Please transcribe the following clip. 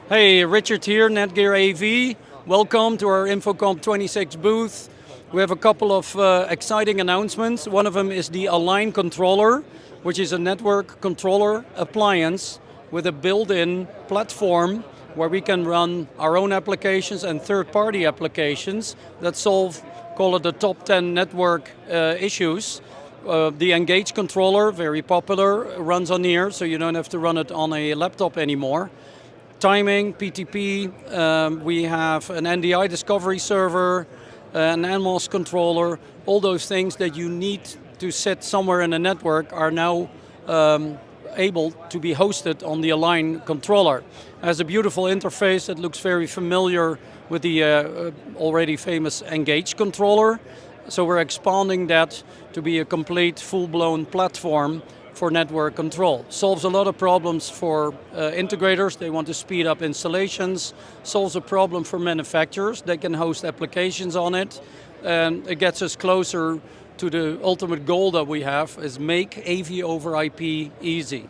Hey, Richard here, Netgear rAVe. Welcome to our InfoComm 26 booth. We have a couple of exciting announcements. One of them is the Align controller, which is a network controller appliance with a built-in platform where we can run our own applications and third-party applications that solve, call it the top 10 network issues. The Engage controller, very popular, runs on here, so you don't have to run it on a laptop anymore. Timing, PTP, we have an NDI discovery server, an NMOS controller, all those things that you need to sit somewhere in the network are now able to be hosted on the Align controller. It has a beautiful interface that looks very familiar with the already famous Engage controller. So we're expanding that to be a complete, full-blown platform for network control. Solves a lot of problems for integrators. They want to speed up installations. Solves a problem for manufacturers. They can host applications on it. And it gets us closer to the ultimate goal that we have, is make AV over IP easy.